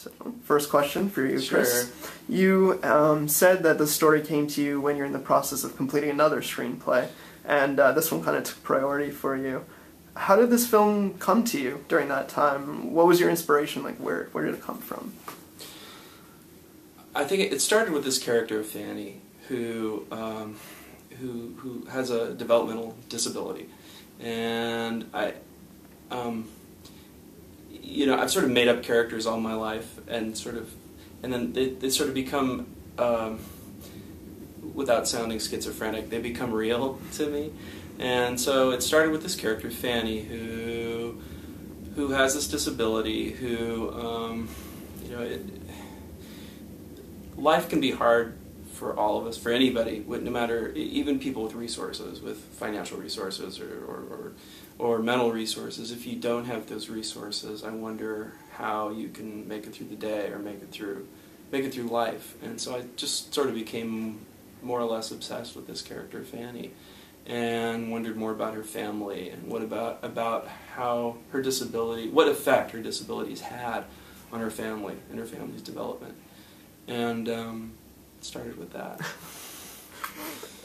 So, first question for you, Sure. Chris. You said that the story came to you when you're in the process of completing another screenplay, and this one kind of took priority for you. How did this film come to you during that time? What was your inspiration? Like, where did it come from? I think it started with this character of Fanny, who has a developmental disability, and I've sort of made up characters all my life, and then they sort of become, without sounding schizophrenic, they become real to me. And so it started with this character, Fanny, who has this disability, life can be hard for all of us, for anybody, no matter, even people with resources, with financial resources or mental resources. If you don't have those resources, I wonder how you can make it through the day or make it through life. And so I just sort of became more or less obsessed with this character, Fanny, and wondered more about her family and what about how her disability, what effect her disabilities had on her family and her family's development. And it started with that.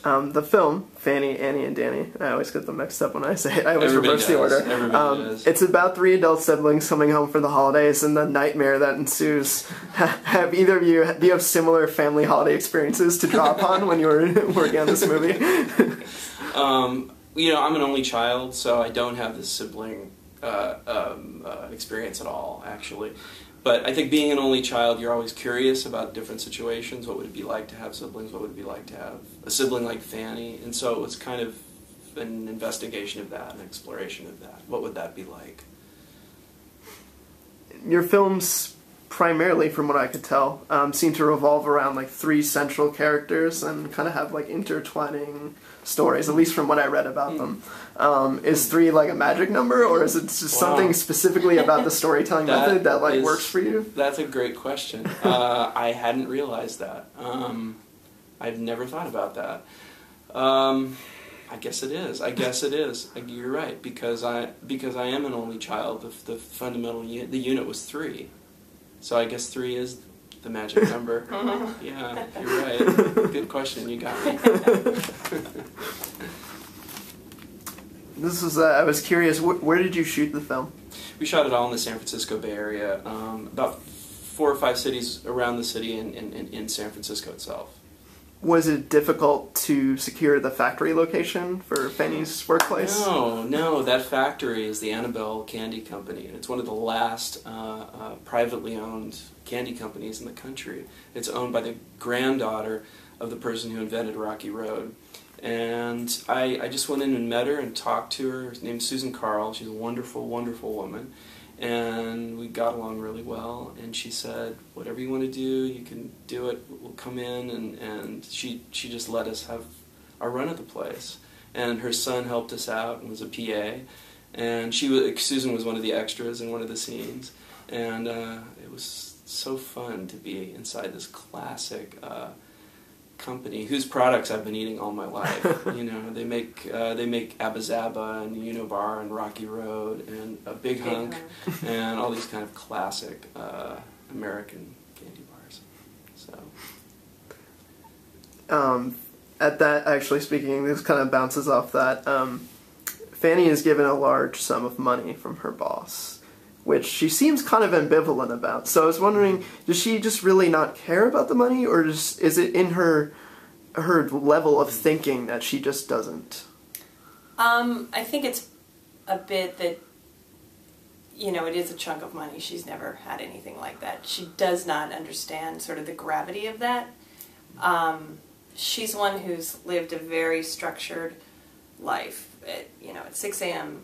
The film, Fanny, Annie, and Danny, I always get them mixed up when I say it. I always reverse the order. Everybody does. It's about 3 adult siblings coming home for the holidays and the nightmare that ensues. Have either of you, do you have similar family holiday experiences to draw upon when you were working on this movie? I'm an only child, so I don't have this sibling experience at all, actually. But I think being an only child, you're always curious about different situations. What would it be like to have siblings? What would it be like to have a sibling like Fanny? And so it was kind of an investigation of that, an exploration of that. What would that be like? Your films, primarily from what I could tell, seem to revolve around like 3 central characters and kind of have like intertwining stories, at least from what I read about them. Is 3 like a magic number, or is it just something specifically about the storytelling method that like works for you? That's a great question. I hadn't realized that. I've never thought about that. I guess it is. You're right, because I am an only child. The fundamental the unit was 3, so I guess 3 is the magic number. Yeah, you're right. Good question. You got me. This was, I was curious, where did you shoot the film? We shot it all in the San Francisco Bay Area, about 4 or 5 cities around the city in San Francisco itself. Was it difficult to secure the factory location for Fanny's workplace? No, that factory is the Annabelle Candy Company, and it's one of the last privately owned candy companies in the country. It's owned by the granddaughter of the person who invented Rocky Road. And I just went in and met her and talked to her. Her name's Susan Carl. She's a wonderful, wonderful woman. And we got along really well. And she said, whatever you want to do, you can do it. We'll come in. And she just let us have our run at the place. And her son helped us out and was a PA. And Susan was one of the extras in one of the scenes. And it was so fun to be inside this classic company whose products I've been eating all my life. They make Abba Zaba and Unibar and Rocky Road and a Big Hunk and all these kind of classic American candy bars. So at that, actually speaking, this kind of bounces off that. Fanny is given a large sum of money from her boss, which she seems kind of ambivalent about. So I was wondering, does she just really not care about the money, or is it in her level of thinking that she just doesn't? I think it's a bit that, it is a chunk of money. She's never had anything like that. She does not understand sort of the gravity of that. She's one who's lived a very structured life. At 6 a.m.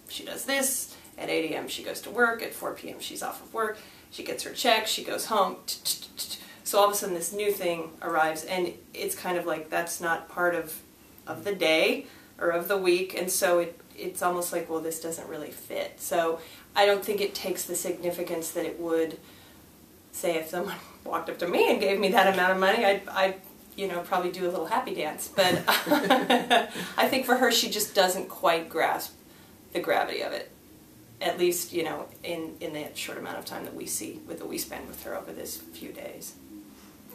she does this. At 8 a.m. she goes to work. At 4 p.m. she's off of work. She gets her check. She goes home. So all of a sudden this new thing arrives, and it's kind of like that's not part of the day or of the week, and so it's almost like, well, this doesn't really fit. So I don't think it takes the significance that it would, say, if someone walked up to me and gave me that amount of money, I'd probably do a little happy dance. But I think for her, she just doesn't quite grasp the gravity of it. at least, you know, in that short amount of time that we spend with her over this few days.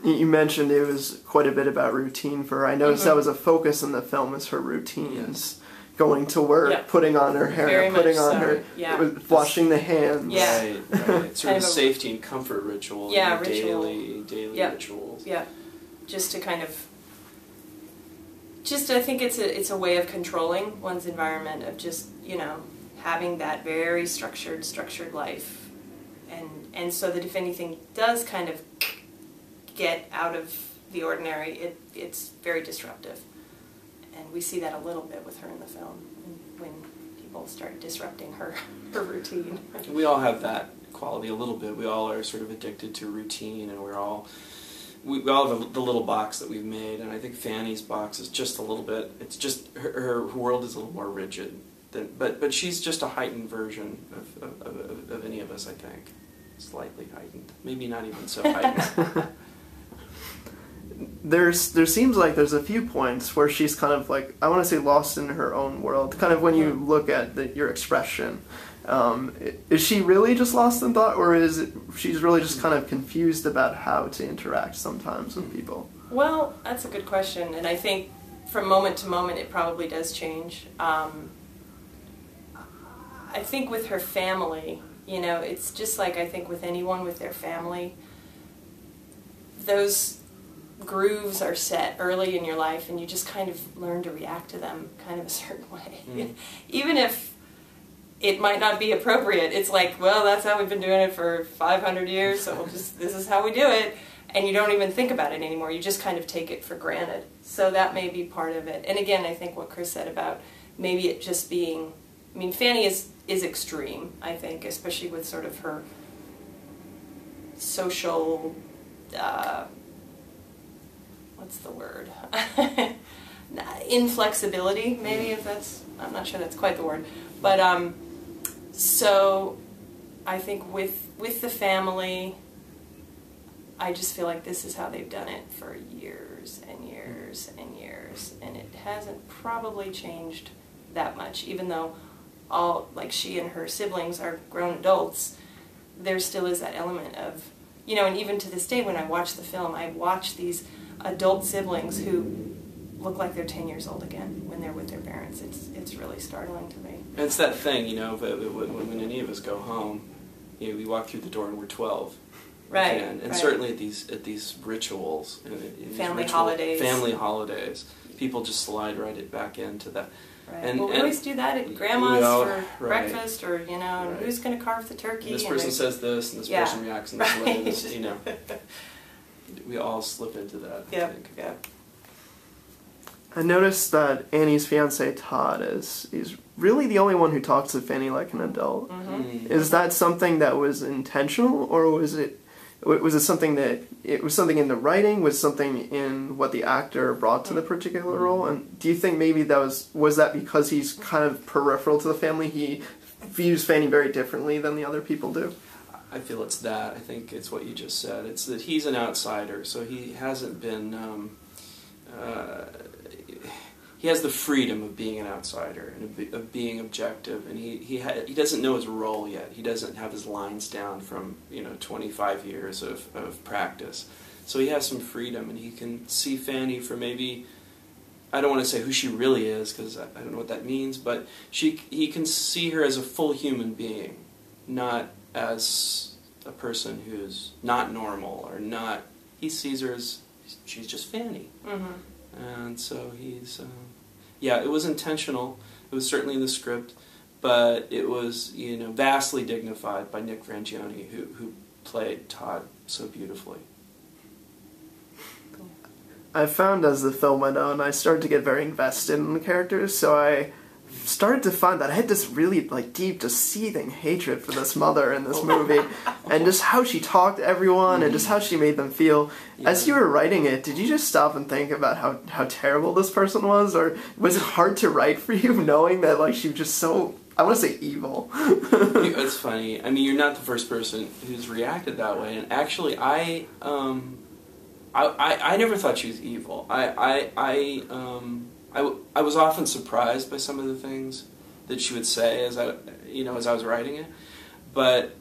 You mentioned it was quite a bit about routine for her. I noticed that was a focus in the film, is her routines. Going to work, putting on her hair, putting on her, washing the hands. Yeah. Right. Sort of a safety and comfort ritual. Yeah, daily rituals. Yeah, just to kind of, I think it's a way of controlling one's environment, of just, you know, having that very structured life, and so that if anything does kind of get out of the ordinary, it's very disruptive. And we see that a little bit with her in the film, when people start disrupting her routine. We all have that quality a little bit. We all are sort of addicted to routine, and we all have the little box that we've made. And I think Fanny's box is just a little bit. It's just her world is a little more rigid, but she's just a heightened version of any of us. I think, slightly heightened, maybe not even so heightened. There seems like there's a few points where she's kind of like, I want to say, lost in her own world. Kind of when you look at your expression, is she really just lost in thought, or she's really just kind of confused about how to interact sometimes with people? Well, that's a good question, and I think from moment to moment it probably does change. I think with her family, you know, it's just like I think with anyone with their family, those grooves are set early in your life, and you just kind of learn to react to them kind of a certain way. Even if it might not be appropriate, it's like, well, that's how we've been doing it for 500 years, so this is how we do it, and you don't even think about it anymore. You just kind of take it for granted. So that may be part of it. And again, I think what Chris said about maybe it just being, I mean, Fanny is extreme, I think, especially with sort of her social, what's the word? Inflexibility, maybe, if that's, I'm not sure that's quite the word. But, so I think with the family, I just feel like this is how they've done it for years and years and years, and it hasn't probably changed that much, even though like she and her siblings are grown adults, there still is that element of, you know, and even to this day when I watch the film, I watch these adult siblings who look like they're 10 years old again when they're with their parents. It's really startling to me. It's that thing, you know, when any of us go home, you know, we walk through the door and we're 12. Right. And certainly at these rituals, family holidays, people just slide right back into that. Right. And we always do that at grandma's for breakfast, or, you know, and who's going to carve the turkey? And this person says this, and this person reacts in this way, and this, you know. We all slip into that, I think. Yeah. I noticed that Annie's fiancé, Todd, is really the only one who talks to Fanny like an adult. Is that something that was intentional, or was it something that it was something in the writing, was something in what the actor brought to the particular role? And do you think maybe that was that because he's kind of peripheral to the family, he views Fanny very differently than the other people do? I feel it's that. I think it's what you just said. It's that he's an outsider, so he hasn't been. He has the freedom of being an outsider and of being objective, and he doesn't know his role yet. He doesn't have his lines down from 25 years of practice, so he has some freedom, and he can see Fanny for maybe, I don't want to say who she really is because I don't know what that means, but he can see her as a full human being, not as a person who's not normal or not. He sees her as she's just Fanny. And so he's, it was intentional. It was certainly in the script, but it was, vastly dignified by Nick Frangioni, who played Todd so beautifully. I found as the film went on, I started to get very invested in the characters, so I started to find that I had this really deep, just seething hatred for this mother in this movie, and just how she talked to everyone, and just how she made them feel. As you were writing it, did you just stop and think about how terrible this person was, or was it hard to write for you, knowing that she was just so, I want to say, evil? It's funny. I mean, you're not the first person who's reacted that way, and actually, I never thought she was evil. I was often surprised by some of the things that she would say as as I was writing it. But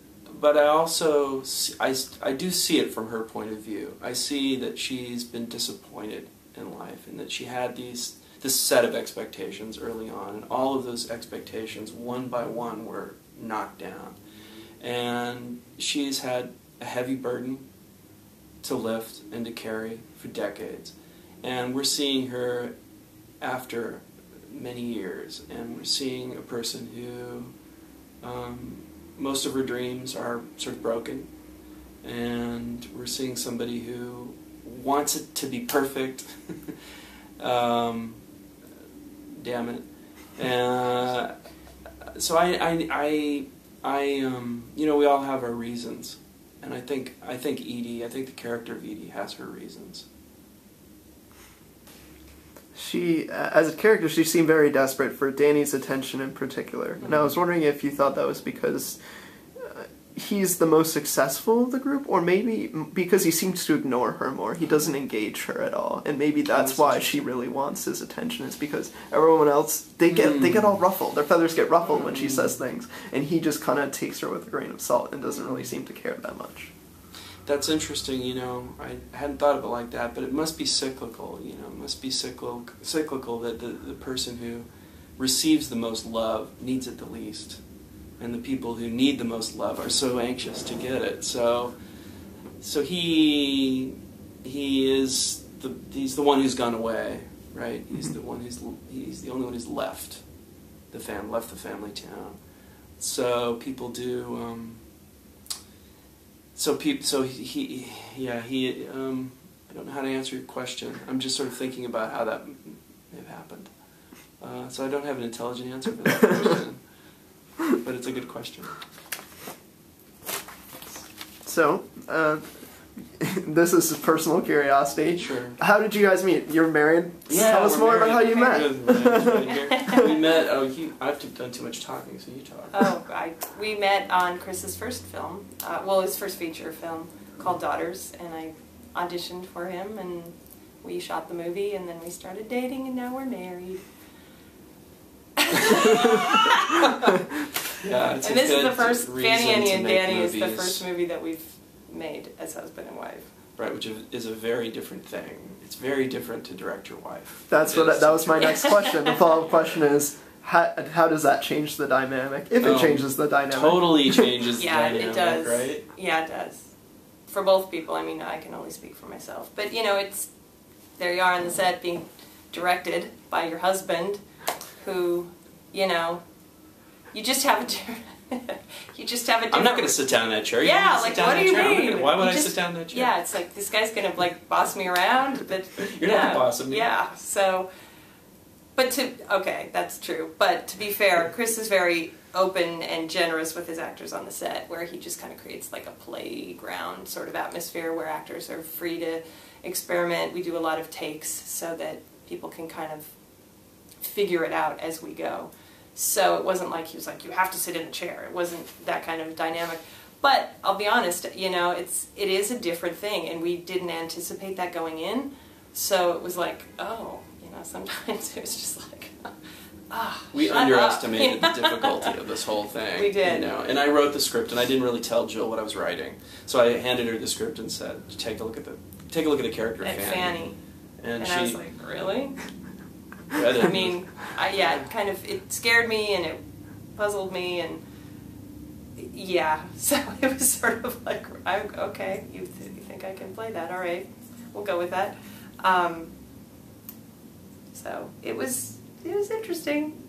I also I do see it from her point of view. I see that she's been disappointed in life, and that she had this set of expectations early on, and all of those expectations, one by one, were knocked down. And she's had a heavy burden to lift and to carry for decades. And we're seeing her after many years, and we're seeing a person who most of her dreams are sort of broken, and we're seeing somebody who wants it to be perfect. Damn it. So we all have our reasons, and I think the character of Edie has her reasons. She, as a character, she seemed very desperate for Danny's attention in particular. And I was wondering if you thought that was because he's the most successful of the group, or maybe because he seems to ignore her more. He doesn't engage her at all, and maybe that's why she really wants his attention. Is because everyone else they get all ruffled. Their feathers get ruffled when she says things, and he just kind of takes her with a grain of salt and doesn't really seem to care that much. That's interesting, I hadn't thought of it like that, but it must be cyclical, it must be cyclical that the person who receives the most love needs it the least, and the people who need the most love are so anxious to get it. So he's the one who's gone away, right? He's the one he's the only one who's left the family town. So people do. I don't know how to answer your question. I'm just sort of thinking about how that may have happened. So I don't have an intelligent answer for that question, but it's a good question. So, this is personal curiosity. Sure. How did you guys meet? You're married? Yeah, tell us more about how you met. We met, I've done too much talking, so you talk. We met on Chris's first film, his first feature film called Daughters, and I auditioned for him, and we shot the movie, and then we started dating, and now we're married. Yeah, it's and this is the first, Fanny, Fanny and Danny is the first movie that we've made as husband and wife. Right, which is a very different thing. It's very different to direct your wife. That was my next question. The follow-up question is, how does that change the dynamic? If it changes the dynamic. Totally changes the dynamic, it does. Right? Yeah, it does. For both people. I mean, I can only speak for myself. But, it's, there you are on the set being directed by your husband, who, you just have a different... I'm not going to sit down in that chair. Yeah, like, what do you mean? Why would I sit down in that chair? Yeah, it's like, this guy's going to, boss me around, but... You're not the boss of me. Yeah, so... Okay, that's true. But to be fair, Chris is very open and generous with his actors on the set, where he just kind of creates, a playground sort of atmosphere where actors are free to experiment. We do a lot of takes so that people can kind of figure it out as we go. So it wasn't like he was like, you have to sit in a chair. It wasn't that kind of dynamic. But I'll be honest, it is a different thing, and we didn't anticipate that going in. So it was like, sometimes it was just like, we underestimated the difficulty of this whole thing. We did. And I wrote the script, and I didn't really tell Jill what I was writing. So I handed her the script and said, take a look at the character of Fanny. And I was like, really? I mean, it scared me, and it puzzled me, and so it was sort of like, okay, you think I can play that? All right, we'll go with that. So it was interesting.